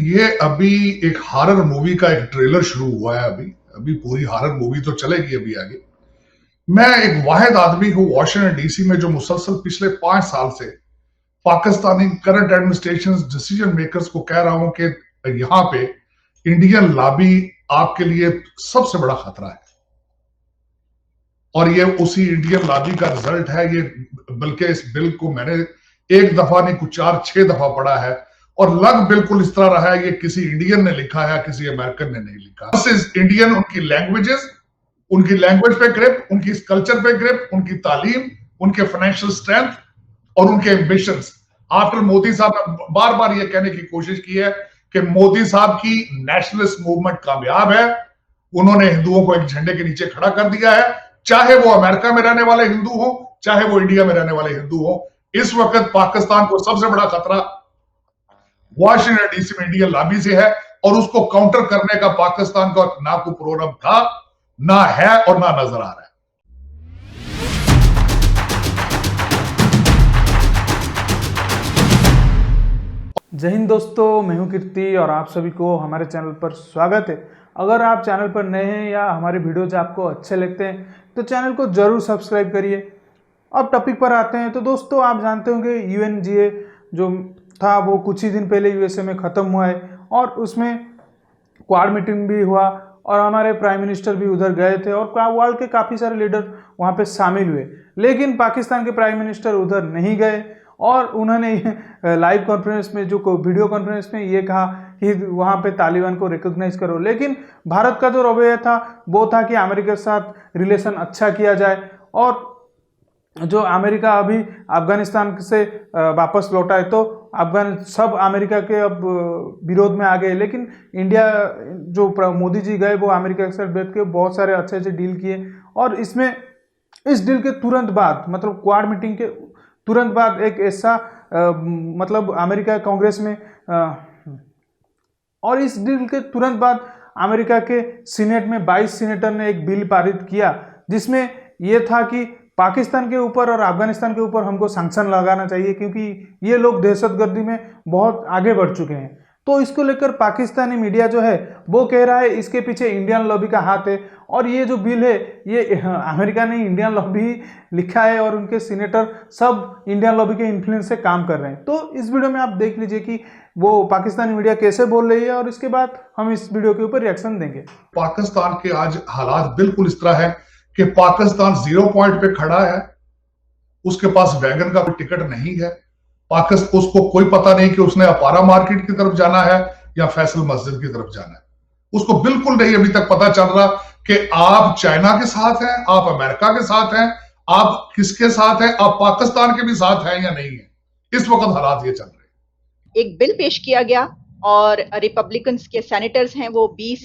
ये अभी एक हॉरर मूवी का एक ट्रेलर शुरू हुआ है। अभी अभी पूरी हॉरर मूवी तो चलेगी अभी आगे। मैं एक वाहिद आदमी हूं वॉशिंगटन डीसी में जो मुसलसल पिछले 5 साल से Pakistani current administration decision makers को कह रहा हूं कि यहां पे इंडियन लॉबी आपके लिए सबसे बड़ा खतरा है। और ये उसी इंडियन लॉबी का रिजल्ट है। ये बल्कि इस बिल को मैंने एक दफा नहीं कुछ 4-6 दफा पढ़ा है और लग बिल्कुल इस तरह रहा है ये किसी इंडियन ने लिखा है, किसी अमेरिकन ने नहीं लिखा। बस इंडियन उनकी लैंग्वेजेस, उनकी लैंग्वेज पे ग्रिप, उनकी कल्चर पे ग्रिप, उनकी तालीम, उनके फाइनेंशियल स्ट्रेंथ और उनके एम्बिशंस। आफ्टर मोदी साहब ने बार बार ये कहने की कोशिश की है कि मोदी साहब की नेशनलिस्ट मूवमेंट कामयाब है। उन्होंने हिंदुओं को एक झंडे के नीचे खड़ा कर दिया है, चाहे वो अमेरिका में रहने वाले हिंदू हो, चाहे वो इंडिया में रहने वाले हिंदू हो। इस वक्त पाकिस्तान को सबसे बड़ा खतरा वॉशिंगटन डीसी में इंडियन लॉबी से है और उसको काउंटर करने का पाकिस्तान का ना कोई प्रोग्राम था, ना है और ना नजर आ रहा है। जय हिंद दोस्तों, मैं हूं कीर्ति और आप सभी को हमारे चैनल पर स्वागत है। अगर आप चैनल पर नए हैं या हमारे वीडियोज आपको अच्छे लगते हैं तो चैनल को जरूर सब्सक्राइब करिए। अब टॉपिक पर आते हैं तो दोस्तों, आप जानते होंगे UNGA जो था वो कुछ ही दिन पहले USA में ख़त्म हुआ है और उसमें क्वाड मीटिंग भी हुआ और हमारे प्राइम मिनिस्टर भी उधर गए थे और वर्ल्ड के काफ़ी सारे लीडर वहाँ पे शामिल हुए। लेकिन पाकिस्तान के प्राइम मिनिस्टर उधर नहीं गए और उन्होंने लाइव कॉन्फ्रेंस में, जो वीडियो कॉन्फ्रेंस में ये कहा कि वहाँ पे तालिबान को रिकॉग्नाइज करो। लेकिन भारत का जो रवैया था वो था कि अमेरिका के साथ रिलेशन अच्छा किया जाए और जो अमेरिका अभी अफगानिस्तान से वापस लौटा है तो सब अमेरिका के अब विरोध में आ गए। लेकिन इंडिया जो मोदी जी गए वो अमेरिका के साथ बैठ के बहुत सारे अच्छे अच्छे डील किए और इस डील के तुरंत बाद, मतलब क्वाड मीटिंग के तुरंत बाद एक ऐसा मतलब अमेरिका कांग्रेस में और इस डील के तुरंत बाद अमेरिका के सीनेट में 22 सीनेटर ने एक बिल पारित किया जिसमें यह था कि पाकिस्तान के ऊपर और अफगानिस्तान के ऊपर हमको सैंक्शन लगाना चाहिए क्योंकि ये लोग दहशतगर्दी में बहुत आगे बढ़ चुके हैं। तो इसको लेकर पाकिस्तानी मीडिया जो है वो कह रहा है इसके पीछे इंडियन लॉबी का हाथ है और ये जो बिल है ये अमेरिका ने इंडियन लॉबी लिखा है और उनके सीनेटर सब इंडियन लॉबी के इन्फ्लुएंस से काम कर रहे हैं। तो इस वीडियो में आप देख लीजिए कि वो पाकिस्तानी मीडिया कैसे बोल रही है और इसके बाद हम इस वीडियो के ऊपर रिएक्शन देंगे। पाकिस्तान के आज हालात बिल्कुल इस तरह है कि पाकिस्तान 0 पॉइंट पे खड़ा है, उसके पास वैगन का कोई टिकट नहीं है। पाकिस्तान उसको कोई पता नहीं कि उसने अपारा मार्केट की तरफ जाना है या फैसल मस्जिद की तरफ जाना है। उसको बिल्कुल नहीं अभी तक पता चल रहा कि आप चाइना के साथ हैं, आप अमेरिका के साथ हैं, आप किसके साथ हैं, आप पाकिस्तान के भी साथ हैं या नहीं है। इस वक्त हालात ये चल रहे हैं। एक बिल पेश किया गया और रिपब्लिकन्स के सेनेटर्स हैं वो 20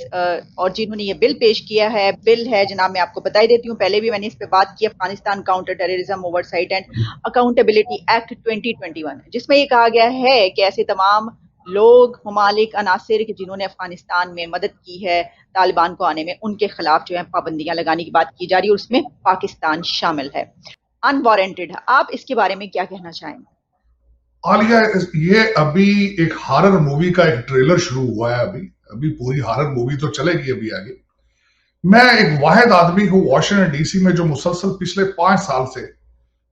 और जिन्होंने ये बिल पेश किया है, बिल है जनाब, मैं आपको बता देती हूँ, पहले भी मैंने इस पे बात की, Afghanistan counter terrorism oversight and accountability act 2021, जिसमें ये कहा गया है कि ऐसे तमाम लोग, ममालिक, अनासिर जिन्होंने अफगानिस्तान में मदद की है तालिबान को आने में, उनके खिलाफ जो है पाबंदियां लगाने की बात की जा रही है और उसमें पाकिस्तान शामिल है। अनवारंटेड है। आप इसके बारे में क्या कहना चाहेंगे? आलिया, ये अभी एक हॉरर मूवी का एक ट्रेलर शुरू हुआ है। अभी पूरी हॉरर मूवी तो चलेगी अभी आगे। मैं एक वाहिद आदमी हूं वॉशिंगटन डीसी में जो मुसलसल पिछले 5 साल से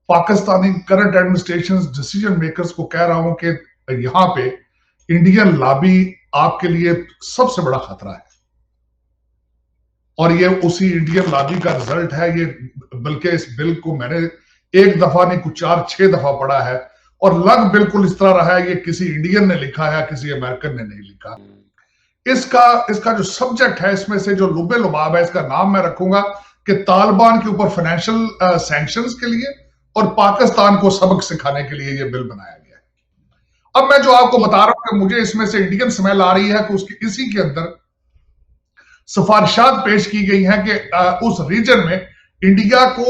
Pakistani current administration decision makers को कह रहा हूं कि यहां पे इंडियन लॉबी आपके लिए सबसे बड़ा खतरा है। और ये उसी इंडियन लॉबी का रिजल्ट है। ये बल्कि इस बिल को मैंने एक दफा नहीं कुछ 4-6 दफा पढ़ा है और लग बिल्कुल इस तरह रहा है ये किसी इंडियन ने लिखा है, किसी अमेरिकन ने नहीं लिखा। इसका जो सब्जेक्ट है, इसमें से जो लुबे लुबाब है, इसका नाम मैं रखूंगा कि तालिबान के ऊपर फाइनेंशियल सैंक्शंस के लिए और पाकिस्तान को सबक सिखाने के लिए ये बिल बनाया गया है। अब मैं जो आपको बता रहा हूं कि मुझे इसमें से इंडियन स्मेल आ रही है कि इसी के अंदर सिफारिशात पेश की गई हैं कि उस रीजन में इंडिया को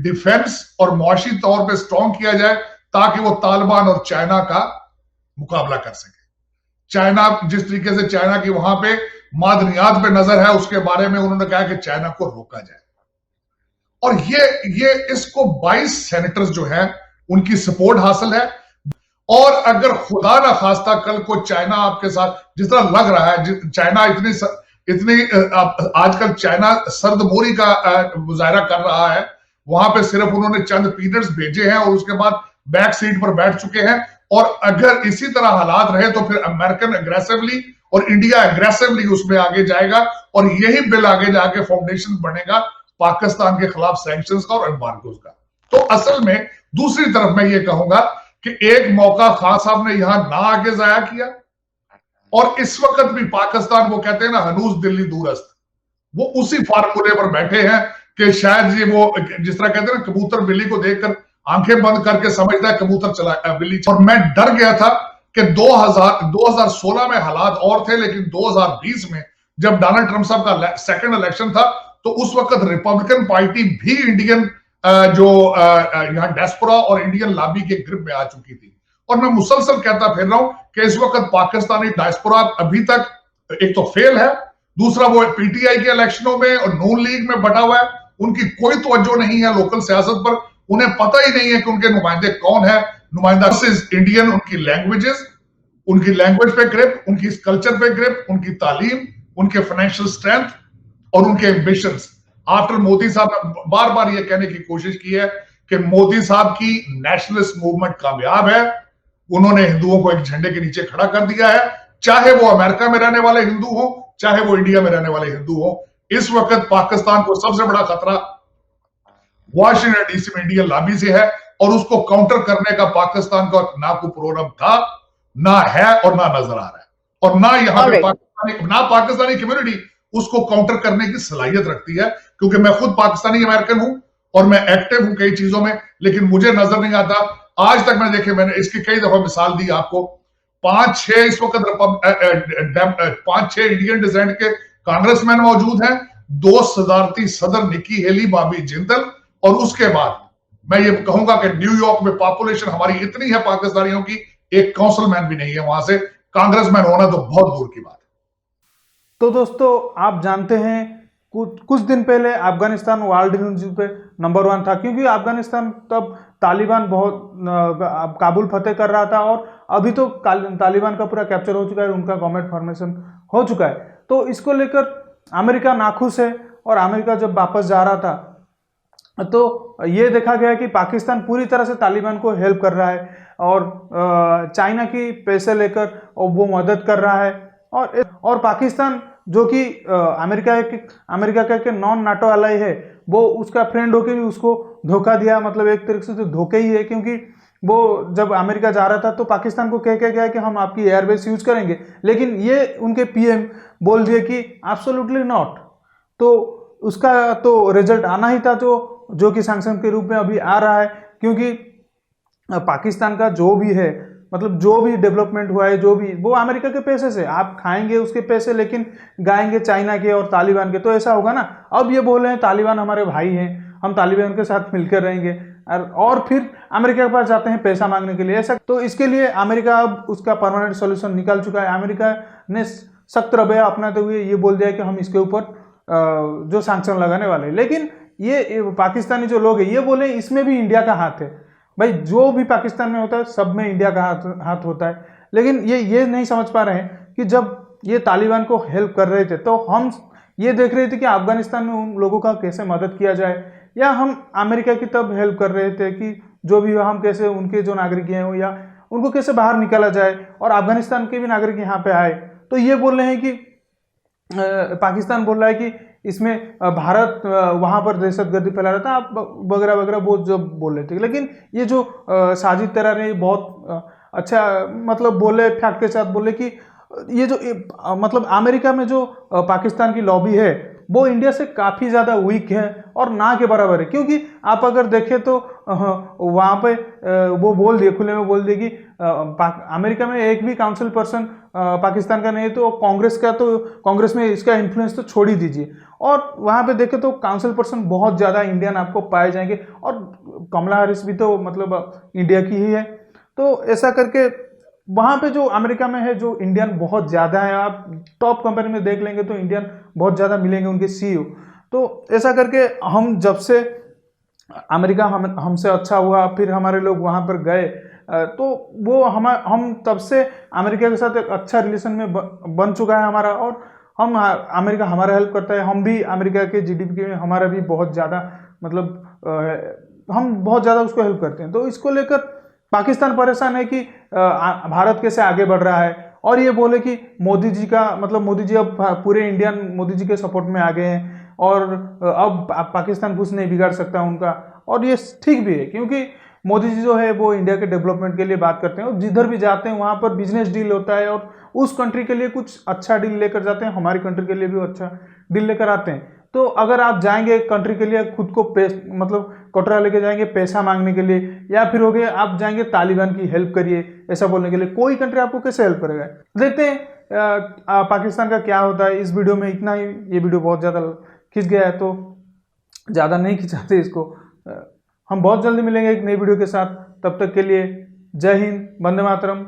डिफेंस और मुआशी तौर पर स्ट्रॉन्ग किया जाए ताकि वो तालिबान और चाइना का मुकाबला कर सके। चाइना, जिस तरीके से चाइना की वहां पे मादनियात पे नजर है, उसके बारे में उन्होंने कहा कि चाइना को रोका जाए। और ये इसको 22 सेनेटर्स जो हैं उनकी सपोर्ट हासिल है और अगर खुदा ना खास्ता कल को चाइना आपके साथ, जिस तरह लग रहा है, चाइना इतनी आजकल चाइना सर्दमोरी का मुजाहरा कर रहा है, वहां पे सिर्फ उन्होंने चंद पीरियड्स भेजे हैं और उसके बाद बैक सीट पर बैठ चुके हैं। और अगर इसी तरह हालात रहे तो फिर अमेरिकन अग्रेसिवली और इंडिया अग्रेसिवली उसमें आगे जाएगा और यही बिल आगे जाके फाउंडेशन बनेगा पाकिस्तान के खिलाफ सैंक्शंस का और एम्बार्गोज का। तो असल में दूसरी तरफ मैं ये कहूंगा कि एक मौका खान साहब ने यहां ना आके जाया किया, और इस वक्त भी पाकिस्तान, वो कहते हैं ना हनूज दिल्ली दूरस्त, वो उसी फार्मूले पर बैठे हैं कि शायद ये वो जिस तरह कहते हैं ना कबूतर बिल्ली को देखकर आंखें बंद करके समझता है कबूतर चला बिल्ली। और मैं डर गया था कि 2016 में हालात और थे, लेकिन 2020 में जब डोनाल्ड ट्रंप साहब का सेकंड इलेक्शन था तो उस वक्त रिपब्लिकन पार्टी भी इंडियन जो यहाँ डायस्पोरा और इंडियन लॉबी के ग्रिप में आ चुकी थी। और मैं मुसलसल कहता फिर रहा हूं कि इस वक्त पाकिस्तानी डायस्पोरा अभी तक एक तो फेल है, दूसरा वो पीटीआई के इलेक्शनों में और नून लीग में बटा हुआ है, उनकी कोई तवज्जो नहीं है लोकल सियासत पर, उन्हें पता ही नहीं है कि उनके नुमाइंदे कौन है। नुमाइंदा इंडियन, उनकी लैंग्वेजेस, उनकी लैंग्वेज पे ग्रिप, उनकी कल्चर पे ग्रिप, उनकी तालीम, उनके फाइनेंशियल स्ट्रेंथ और उनके एम्बिशंस। आफ्टर मोदी साहब ने बार बार यह कहने की कोशिश की है कि मोदी साहब की नेशनलिस्ट मूवमेंट कामयाब है, उन्होंने हिंदुओं को एक झंडे के नीचे खड़ा कर दिया है, चाहे वो अमेरिका में रहने वाले हिंदू हो, चाहे वो इंडिया में रहने वाले हिंदू हो। इस वक्त पाकिस्तान को सबसे बड़ा खतरा वॉशिंगटन डीसी में इंडियन लॉबी से है, और उसको काउंटर करने का पाकिस्तान का ना कोई प्रोग्राम था, ना है और ना नजर आ रहा है। और ना यहाँ पे पाकिस्तानी कम्युनिटी उसको काउंटर करने की सलाहियत रखती है, क्योंकि मैं खुद पाकिस्तानी अमेरिकन हूं और मैं एक्टिव हूं कई चीजों में, लेकिन मुझे नजर नहीं आता आज तक। मैंने इसकी कई दफा मिसाल दी आपको, 5-6 इस वक्त 5-6 इंडियन डिसेंट के कांग्रेसमैन मौजूद हैं, 2 सदारती सदर निकी हेली, बॉबी जिंदल, और उसके बाद मैं ये कहूंगा कि न्यूयॉर्क में पॉपुलेशन हमारी इतनी है पाकिस्तानियों की, एक काउंसिलमैन भी नहीं है वहां से, कांग्रेसमैन होना तो बहुत दूर की बात है। तो दोस्तों, आप जानते हैं कुछ दिन पहले अफगानिस्तान वर्ल्ड न्यूज पे नंबर 1 था, क्योंकि अफगानिस्तान तब तालिबान बहुत काबुल फतेह कर रहा था, और अभी तो तालिबान का पूरा कैप्चर हो चुका है, उनका गवर्नमेंट फॉर्मेशन हो चुका है। तो इसको लेकर अमेरिका नाखुश है, और अमेरिका जब वापस जा रहा था तो ये देखा गया कि पाकिस्तान पूरी तरह से तालिबान को हेल्प कर रहा है, और चाइना की पैसे लेकर वो मदद कर रहा है, और पाकिस्तान जो कि अमेरिका का नॉन नाटो अलाई है, वो उसका फ्रेंड होकर भी उसको धोखा दिया, मतलब एक तरीके से तो धोखे ही है, क्योंकि वो जब अमेरिका जा रहा था तो पाकिस्तान को कह के गया कि हम आपकी एयरबेस यूज करेंगे, लेकिन ये उनके पीएम बोल दिए कि एब्सोल्युटली नॉट। तो उसका तो रिजल्ट आना ही था, जो कि सैंक्शन के रूप में अभी आ रहा है, क्योंकि पाकिस्तान का जो भी है, मतलब जो भी डेवलपमेंट हुआ है, जो भी वो अमेरिका के पैसे से, आप खाएंगे उसके पैसे, लेकिन गाएंगे चाइना के और तालिबान के, तो ऐसा होगा ना। अब ये बोल रहे हैं तालिबान हमारे भाई हैं, हम तालिबान के साथ मिलकर रहेंगे, और फिर अमेरिका के पास जाते हैं पैसा मांगने के लिए, ऐसा। तो इसके लिए अमेरिका अब उसका परमानेंट सॉल्यूशन निकाल चुका है। अमेरिका ने सख्त रवैया अपनाते हुए ये बोल दिया कि हम इसके ऊपर जो सैंक्शन लगाने वाले, लेकिन ये पाकिस्तानी जो लोग हैं ये बोले इसमें भी इंडिया का हाथ है। भाई, जो भी पाकिस्तान में होता है सब में इंडिया का हाथ होता है, लेकिन ये नहीं समझ पा रहे हैं कि जब ये तालिबान को हेल्प कर रहे थे तो हम ये देख रहे थे कि अफगानिस्तान में उन लोगों का कैसे मदद किया जाए, या हम अमेरिका की तब हेल्प कर रहे थे कि जो भी हम कैसे उनके जो नागरिक हैं या उनको कैसे बाहर निकाला जाए, और अफगानिस्तान के भी नागरिक यहाँ पे आए। तो ये बोल रहे हैं कि पाकिस्तान बोल रहा है कि इसमें भारत वहां पर दहशतगर्दी फैला रहा था, आप वगैरह वगैरह वो जब बोल रहे थे। लेकिन ये जो साजिद तरार ने बहुत अच्छा मतलब बोले, फैक्ट के साथ बोले कि ये जो मतलब अमेरिका में जो पाकिस्तान की लॉबी है वो इंडिया से काफ़ी ज़्यादा वीक है और ना के बराबर है, क्योंकि आप अगर देखें तो वहाँ पे वो बोल दिए, खुले में बोल दिए कि अमेरिका में एक भी काउंसिल पर्सन पाकिस्तान का नहीं है, तो कांग्रेस में इसका इन्फ्लुएंस तो छोड़ ही दीजिए। और वहाँ पे देखें तो काउंसिल पर्सन बहुत ज़्यादा इंडियन आपको पाए जाएंगे, और कमला हैरिस भी तो मतलब इंडिया की ही है। तो ऐसा करके वहाँ पे जो अमेरिका में है जो इंडियन बहुत ज़्यादा है, आप टॉप कंपनी में देख लेंगे तो इंडियन बहुत ज़्यादा मिलेंगे उनके सीईओ। तो ऐसा करके हम जब से अमेरिका हमसे अच्छा हुआ, फिर हमारे लोग वहाँ पर गए, तो वो हम तब से अमेरिका के साथ एक अच्छा रिलेशन में बन चुका है हमारा, और हम अमेरिका हमारा हेल्प करता है, हम भी अमेरिका के जीडीपी में हमारा भी बहुत ज़्यादा मतलब हम बहुत ज़्यादा उसको हेल्प करते हैं। तो इसको लेकर पाकिस्तान परेशान है कि भारत कैसे आगे बढ़ रहा है, और ये बोले कि मोदी जी का मतलब मोदी जी अब पूरे इंडियन मोदी जी के सपोर्ट में आ गए हैं, और अब पाकिस्तान कुछ नहीं बिगाड़ सकता उनका। और ये ठीक भी है, क्योंकि मोदी जी जो है वो इंडिया के डेवलपमेंट के लिए बात करते हैं, और जिधर भी जाते हैं वहाँ पर बिजनेस डील होता है, और उस कंट्री के लिए कुछ अच्छा डील लेकर जाते हैं, हमारी कंट्री के लिए भी अच्छा डील लेकर आते हैं। तो अगर आप जाएंगे कंट्री के लिए खुद को मतलब कटोरा लेके जाएंगे पैसा मांगने के लिए, या फिर हो गया आप जाएंगे तालिबान की हेल्प करिए ऐसा बोलने के लिए, कोई कंट्री आपको कैसे हेल्प करेगा। देखते हैं पाकिस्तान का क्या होता है। इस वीडियो में इतना ही, ये वीडियो बहुत ज़्यादा खिंच गया है तो ज़्यादा नहीं खिंचाते इसको। हम बहुत जल्दी मिलेंगे एक नई वीडियो के साथ, तब तक के लिए जय हिंद, वंदे मातरम।